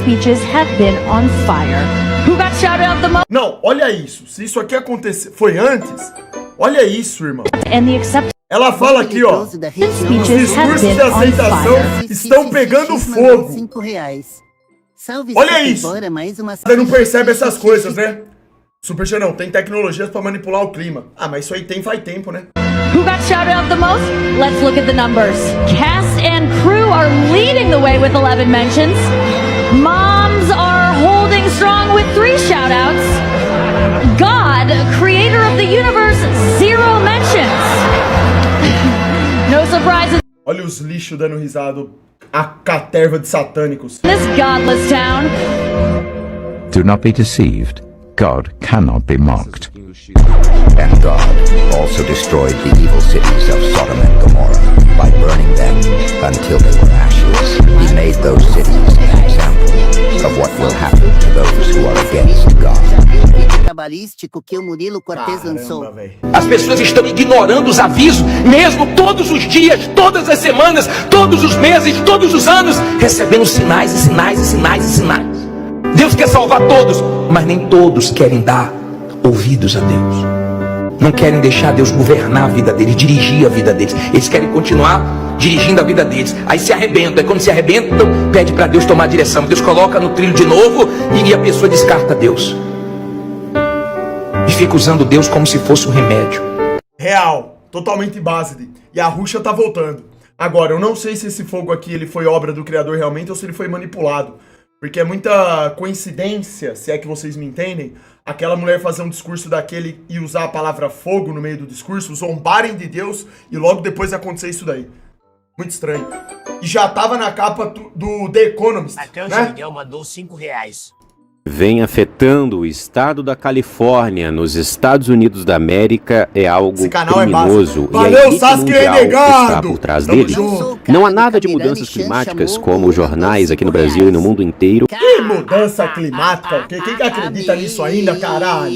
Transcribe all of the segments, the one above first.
speeches have been on fire. Who got shouted out the most? Não, olha isso. Se isso aqui aconteceu, foi antes, olha isso, irmão. And the acceptance Ela fala aqui, ó. Os discursos de aceitação estão pegando fogo. Olha isso. Você não percebe essas coisas, né? Super Xanão, tem tecnologias pra manipular o clima. Ah, mas isso aí tem faz tempo, né? Who got shouted out the most? Let's look at the numbers. Cast and crew are leading the way with 11 mentions. Moms are holding strong with 3 shoutouts. God, creator of the universe, 0 mentions. No surprises. Olha os lixos dando risada. A caterva de satânicos. This godless town. Do not be deceived. God cannot be mocked. And God also destroyed the evil cities of Sodom and Gomorrah by burning them until they were ashes. He made those cities an example of what will happen to those who are against God. Trabalhístico que o Murilo Cortez lançou. As pessoas estão ignorando os avisos, mesmo todos os dias, todas as semanas, todos os meses, todos os anos, recebendo sinais e sinais e sinais e sinais. Deus quer salvar todos, mas nem todos querem dar ouvidos a Deus. Não querem deixar Deus governar a vida deles, dirigir a vida deles. Eles querem continuar dirigindo a vida deles. Aí se arrebentam. Aí quando se arrebentam, pede para Deus tomar a direção. Deus coloca no trilho de novo e a pessoa descarta Deus. E fica usando Deus como se fosse um remédio. Real, totalmente base. E a Rússia tá voltando. Agora, eu não sei se esse fogo aqui ele foi obra do Criador realmente ou se ele foi manipulado. Porque é muita coincidência, se é que vocês me entendem, aquela mulher fazer um discurso daquele e usar a palavra fogo no meio do discurso, zombarem de Deus e logo depois acontecer isso daí. Muito estranho. E já tava na capa do The Economist, Matheus né? Miguel mandou R$5. Vem afetando o estado da Califórnia, nos Estados Unidos da América, é algo Esse canal criminoso. é e a elite Sasuke mundial renegado! está por trás Tamo dele. junto. Não há nada de mudanças climáticas como os jornais aqui no Brasil e no mundo inteiro Que mudança climática? Quem que acredita nisso ainda, caralho?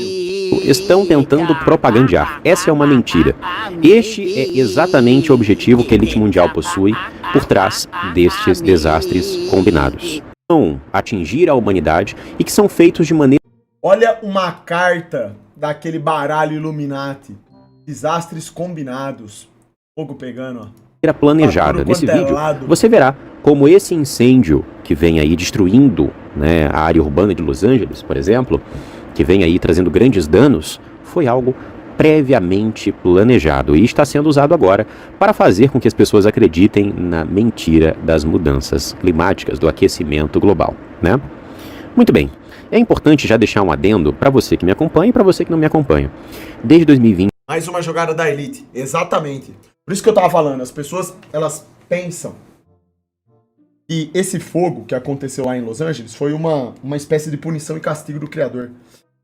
estão tentando propagandear. Essa é uma mentira. Este é exatamente o objetivo que a elite mundial possui por trás destes desastres combinados. Vão atingir a humanidade e que são feitos de maneira... Olha uma carta daquele baralho Illuminati. Desastres combinados. Fogo pegando, ó. planejada. Nesse vídeo, você verá como esse incêndio que vem aí destruindo, né, a área urbana de Los Angeles, por exemplo, que vem aí trazendo grandes danos, foi algo previamente planejado e está sendo usado agora para fazer com que as pessoas acreditem na mentira das mudanças climáticas, do aquecimento global, né? Muito bem. É importante já deixar um adendo para você que me acompanha e para você que não me acompanha. Desde 2020... Mais uma jogada da elite. Exatamente. Por isso que eu tava falando, as pessoas, elas pensam que esse fogo que aconteceu lá em Los Angeles foi uma espécie de punição e castigo do Criador.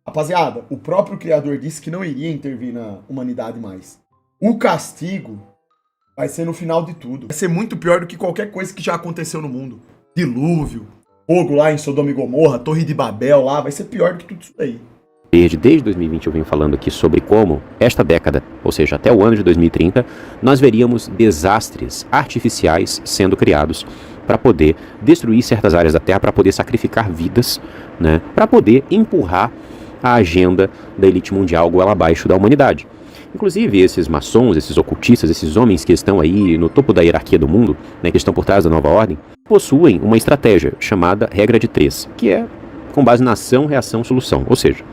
Rapaziada, o próprio Criador disse que não iria intervir na humanidade mais. O castigo vai ser no final de tudo. Vai ser muito pior do que qualquer coisa que já aconteceu no mundo. Dilúvio, fogo lá em Sodoma e Gomorra, Torre de Babel lá, vai ser pior do que tudo isso aí. Desde 2020 eu venho falando aqui sobre como esta década, ou seja, até o ano de 2030, nós veríamos desastres artificiais sendo criados para poder destruir certas áreas da Terra, para poder sacrificar vidas, né, para poder empurrar a agenda da elite mundial goela abaixo da humanidade. Inclusive esses maçons, esses ocultistas, esses homens que estão aí no topo da hierarquia do mundo, né, que estão por trás da nova ordem, possuem uma estratégia chamada regra de 3, que é com base na ação, reação, solução. Ou seja,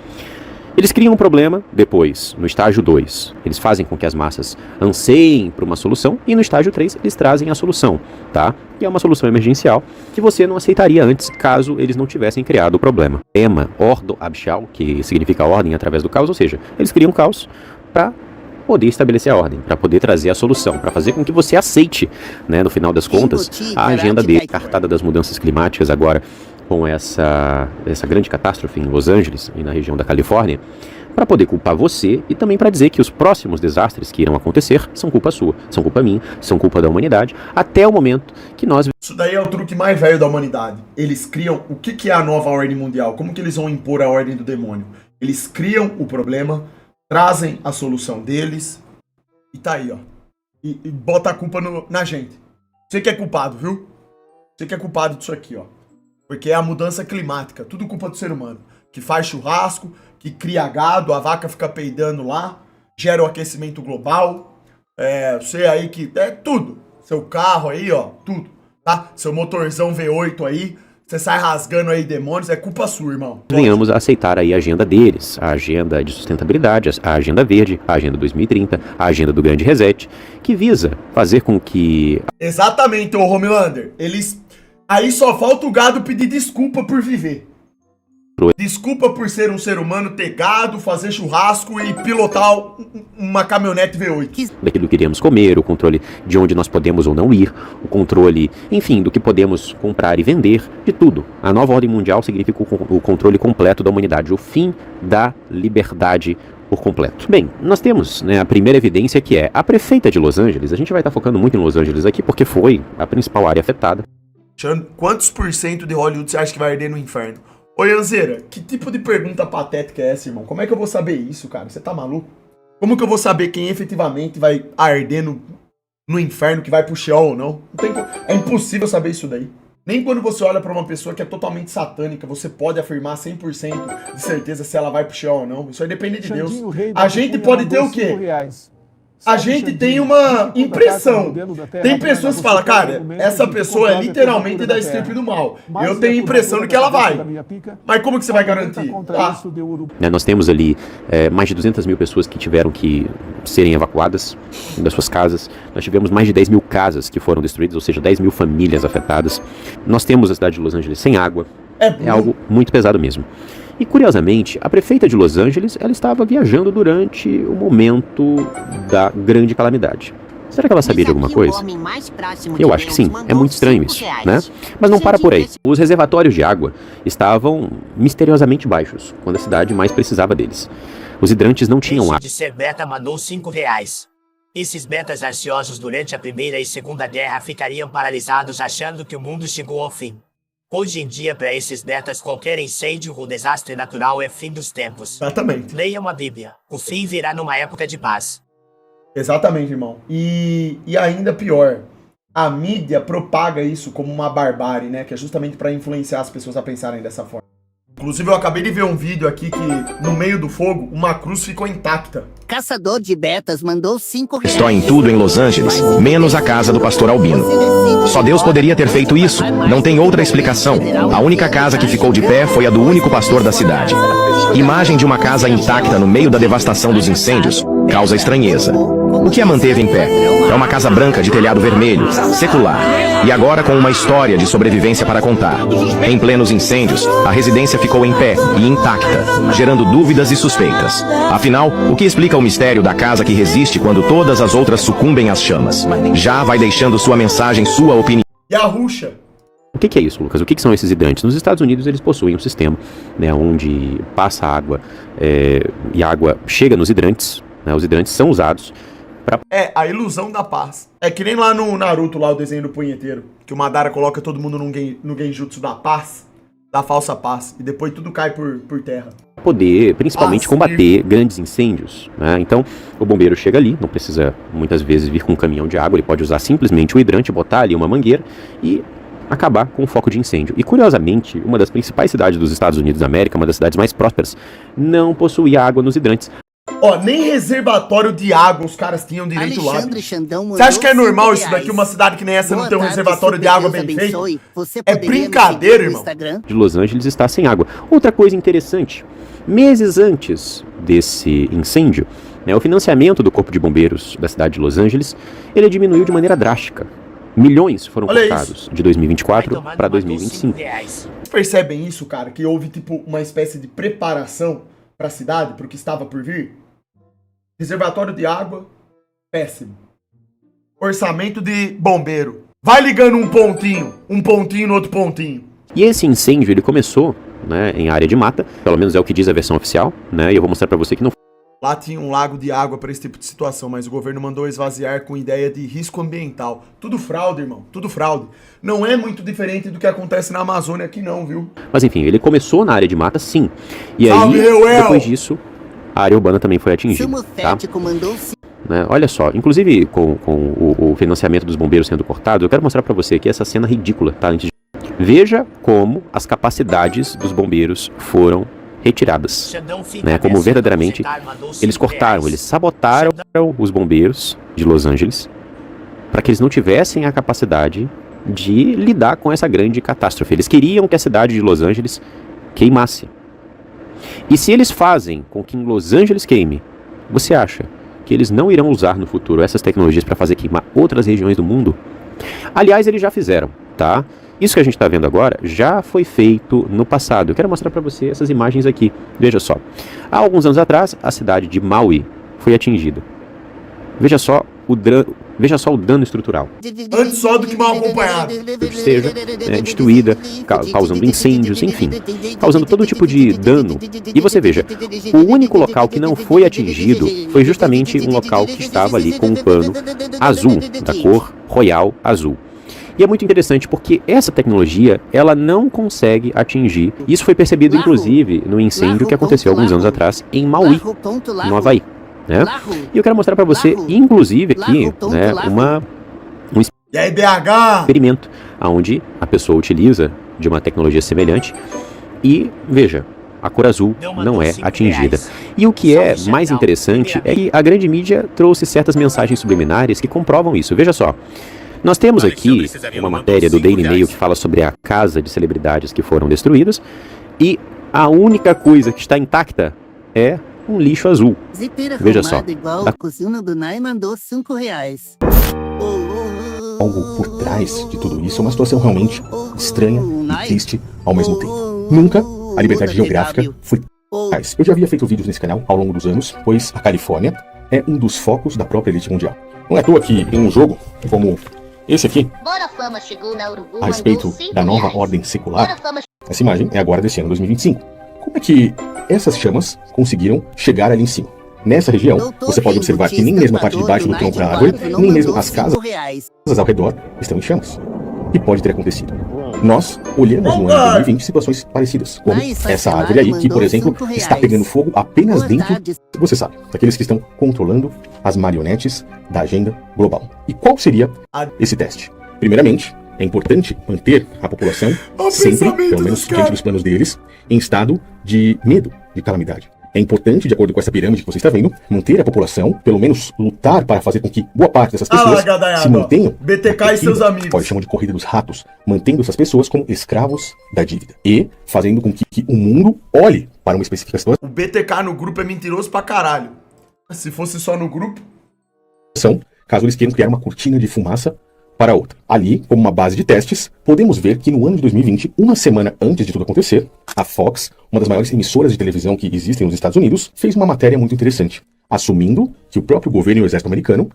eles criam um problema, depois, no estágio 2, eles fazem com que as massas anseiem por uma solução, e no estágio 3 eles trazem a solução, tá? Que é uma solução emergencial que você não aceitaria antes, caso eles não tivessem criado o problema. Tema Ordo Abshal, que significa ordem através do caos, ou seja, eles criam um caos para poder estabelecer a ordem, para poder trazer a solução, para fazer com que você aceite, né, no final das contas, a agenda dele. Cartada das mudanças climáticas agora, com essa grande catástrofe em Los Angeles e na região da Califórnia, para poder culpar você e também para dizer que os próximos desastres que irão acontecer são culpa sua, são culpa minha, são culpa da humanidade, até o momento que nós... Isso daí é o truque mais velho da humanidade. Eles criam o que é a nova ordem mundial, como que eles vão impor a ordem do demônio. Eles criam o problema, trazem a solução deles e tá aí, ó. E bota a culpa na gente. Você que é culpado, viu? Você que é culpado disso aqui, ó. Porque é a mudança climática, tudo culpa do ser humano. Que faz churrasco, que cria gado, a vaca fica peidando lá, gera o aquecimento global. Você aí que... É tudo. Seu carro aí, ó, tudo. Tá? Seu motorzão V8 aí, você sai rasgando aí demônios, é culpa sua, irmão. Venhamos a aceitar aí a agenda deles, a agenda de sustentabilidade, a agenda verde, a agenda 2030, a agenda do grande reset, que visa fazer com que... Exatamente, ô Homelander. Eles... Aí só falta o gado pedir desculpa por viver. Desculpa por ser um ser humano, ter gado, fazer churrasco e pilotar uma caminhonete V8. Daquilo que iremos comer, o controle de onde nós podemos ou não ir, o controle, enfim, do que podemos comprar e vender, de tudo. A nova ordem mundial significa o controle completo da humanidade, o fim da liberdade por completo. Bem, nós temos, né, a primeira evidência que é a prefeita de Los Angeles. A gente vai estar focando muito em Los Angeles aqui porque foi a principal área afetada. Quantos por cento de Hollywood você acha que vai arder no inferno? Ô Yanzeira, que tipo de pergunta patética é essa, irmão? Como é que eu vou saber isso, cara? Você tá maluco? Como que eu vou saber quem efetivamente vai arder no inferno, que vai pro Sheol ou não? É impossível saber isso daí. Nem quando você olha pra uma pessoa que é totalmente satânica, você pode afirmar 100% de certeza se ela vai pro Sheol ou não. Isso aí depende de Deus. A gente pode ter o quê? A gente tem uma impressão. Tem pessoas que falam, cara, essa pessoa é literalmente da estirpe do mal. Eu tenho a impressão de que ela vai. Mas como que você vai garantir? Nós temos ali mais de 200 mil pessoas que tiveram que serem evacuadas das suas casas. Nós tivemos mais de 10 mil casas que foram destruídas, ou seja, 10 mil famílias afetadas. Nós temos a cidade de Los Angeles sem água. É algo muito pesado mesmo. E, curiosamente, a prefeita de Los Angeles, ela estava viajando durante o momento da grande calamidade. Será que ela sabia de alguma coisa? Eu acho que sim, é muito estranho isso, né? Mas não para por aí. Os reservatórios de água estavam misteriosamente baixos, quando a cidade mais precisava deles. Os hidrantes não tinham água. De ser beta mandou R$5. Esses betas ansiosos durante a Primeira e Segunda Guerra ficariam paralisados achando que o mundo chegou ao fim. Hoje em dia, para esses betas, qualquer incêndio ou desastre natural é fim dos tempos. Exatamente. Leiam a Bíblia. O fim virá numa época de paz. Exatamente, irmão. E ainda pior, a mídia propaga isso como uma barbárie, né? Que é justamente para influenciar as pessoas a pensarem dessa forma. Inclusive, eu acabei de ver um vídeo aqui que, no meio do fogo, uma cruz ficou intacta. Caçador de betas mandou R$5. Destrói tudo em Los Angeles, menos a casa do pastor Albino. Só Deus poderia ter feito isso. Não tem outra explicação. A única casa que ficou de pé foi a do único pastor da cidade. Imagem de uma casa intacta no meio da devastação dos incêndios causa estranheza. O que a manteve em pé? É uma casa branca de telhado vermelho, secular. E agora com uma história de sobrevivência para contar. Em plenos incêndios, a residência ficou em pé e intacta, gerando dúvidas e suspeitas. Afinal, o que explica o mistério da casa que resiste quando todas as outras sucumbem às chamas? Já vai deixando sua mensagem, sua opinião. E a Ruxa? O que é isso, Lucas? O que são esses hidrantes? Nos Estados Unidos eles possuem um sistema, né, onde passa água e a água chega nos hidrantes, né, os hidrantes são usados para... É, a ilusão da paz. É que nem lá no Naruto, lá o desenho do punheteiro, que o Madara coloca todo mundo no genjutsu da paz, da falsa paz, e depois tudo cai por terra. Poder, principalmente, combater grandes incêndios, né? Então, o bombeiro chega ali, não precisa muitas vezes vir com um caminhão de água, ele pode usar simplesmente o hidrante, botar ali uma mangueira e acabar com o foco de incêndio. E, curiosamente, uma das principais cidades dos Estados Unidos da América, uma das cidades mais prósperas, não possuía água nos hidrantes. Ó, nem reservatório de água os caras tinham direito lá. Você acha que é normal isso daqui, uma cidade que nem essa não ter um reservatório de água bem feito? É brincadeira, irmão. De Los Angeles está sem água. Outra coisa interessante, meses antes desse incêndio, né, o financiamento do Corpo de Bombeiros da cidade de Los Angeles, ele diminuiu de maneira drástica. Milhões foram cortados de 2024 para 2025. Vocês percebem isso, cara? Que houve tipo uma espécie de preparação para a cidade, para o que estava por vir? Reservatório de água, péssimo. Orçamento de bombeiro. Vai ligando um pontinho no outro pontinho. E esse incêndio, ele começou, né, em área de mata, pelo menos é o que diz a versão oficial, né, e eu vou mostrar para você que não... Lá tinha um lago de água para esse tipo de situação, mas o governo mandou esvaziar com ideia de risco ambiental. Tudo fraude, irmão, tudo fraude. Não é muito diferente do que acontece na Amazônia aqui não, viu? Mas enfim, ele começou na área de mata, sim. E Salve, aí, Reuel! Depois disso, a área urbana também foi atingida, tá? Né? Olha só, inclusive com o financiamento dos bombeiros sendo cortado, eu quero mostrar para você aqui essa cena ridícula, tá? Antes de... Veja como as capacidades dos bombeiros foram retiradas, né? Como verdadeiramente eles cortaram, eles sabotaram os bombeiros de Los Angeles para que eles não tivessem a capacidade de lidar com essa grande catástrofe. Eles queriam que a cidade de Los Angeles queimasse. E se eles fazem com que em Los Angeles queime, você acha que eles não irão usar no futuro essas tecnologias para fazer queimar outras regiões do mundo? Aliás, eles já fizeram, tá? Isso que a gente está vendo agora já foi feito no passado. Eu quero mostrar para você essas imagens aqui. Veja só. Há alguns anos atrás, a cidade de Maui foi atingida. Veja só o dano estrutural. Antes só do que mal acompanhado. Seja destruída, causando incêndios, enfim, causando todo tipo de dano. E você veja, o único local que não foi atingido foi justamente um local que estava ali com um pano azul, da cor royal azul. E é muito interessante porque essa tecnologia, ela não consegue atingir. Isso foi percebido, inclusive, no incêndio que aconteceu alguns anos atrás em Maui, no Havaí. Né? E eu quero mostrar para você, inclusive, aqui, né, um E aí, BH? experimento, onde a pessoa utiliza de uma tecnologia semelhante e, veja, a cor azul não é atingida. E o que é mais interessante é que a grande mídia trouxe certas mensagens subliminares que comprovam isso. Veja só. Nós temos aqui uma matéria do Daily Mail que fala sobre a casa de celebridades que foram destruídas e a única coisa que está intacta é um lixo azul. Veja só. Algo por trás de tudo isso é uma situação realmente estranha e triste ao mesmo tempo. Nunca a liberdade geográfica foi mais. Eu já havia feito vídeos nesse canal ao longo dos anos, pois a Califórnia é um dos focos da própria elite mundial. Não é à toa que em um jogo como esse aqui, a respeito da nova ordem secular, essa imagem é agora desse ano 2025. Como é que essas chamas conseguiram chegar ali em cima? Nessa região, você pode observar que nem mesmo a parte de baixo do tronco da árvore, nem mesmo as casas ao redor estão em chamas. O que pode ter acontecido? Nós olhamos no ano de 2020 situações parecidas, como essa árvore aí, que, por exemplo, está pegando fogo apenas dentro, você sabe, daqueles que estão controlando as marionetes da agenda global. E qual seria esse teste? Primeiramente, é importante manter a população sempre, pelo menos diante dos planos deles, em estado de medo, de calamidade. É importante, de acordo com essa pirâmide que você está vendo, manter a população, pelo menos lutar para fazer com que boa parte dessas pessoas se mantenham. BTK e seus amigos. Pode chamar de corrida dos ratos, mantendo essas pessoas como escravos da dívida. E fazendo com que o mundo olhe para uma específica situação. O BTK no grupo é mentiroso pra caralho. Se fosse só no grupo. Caso eles queiram criar uma cortina de fumaça para outra. Ali, como uma base de testes, podemos ver que no ano de 2020, uma semana antes de tudo acontecer, a Fox, uma das maiores emissoras de televisão que existem nos Estados Unidos, fez uma matéria muito interessante, assumindo que o próprio governo e o exército americano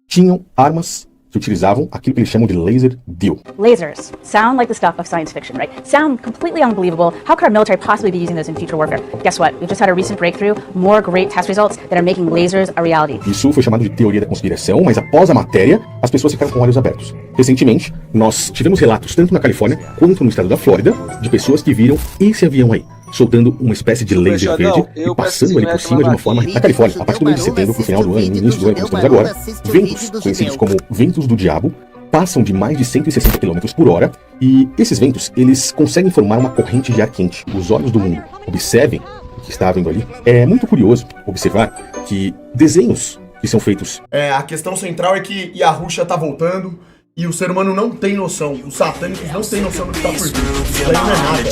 tinham armas que utilizavam aquilo que eles chamam de laser deal. Lasers sound like the stuff of science fiction, right? Sound completely unbelievable. How could our military possibly be using this in future warfare? Guess what? We've just had a recent breakthrough, more great test results that are making lasers a reality. Isso foi chamado de teoria da conspiração, mas após a matéria, as pessoas ficaram com olhos abertos. Recentemente, nós tivemos relatos tanto na Califórnia quanto no estado da Flórida de pessoas que viram esse avião aí, soltando uma espécie de laser verde e passando ali por cima de uma forma... Na Califórnia, a partir do mês de setembro, pro final do ano, no início do ano que estamos agora, ventos, conhecidos como ventos do diabo, passam de mais de 160 km por hora e esses ventos, eles conseguem formar uma corrente de ar quente. Os olhos do mundo observem o que está vendo ali. É muito curioso observar que desenhos que são feitos... A questão central é que Yahusha tá voltando e o ser humano não tem noção. Os satânicos não têm noção do que tá por vir. Isso aí não é nada.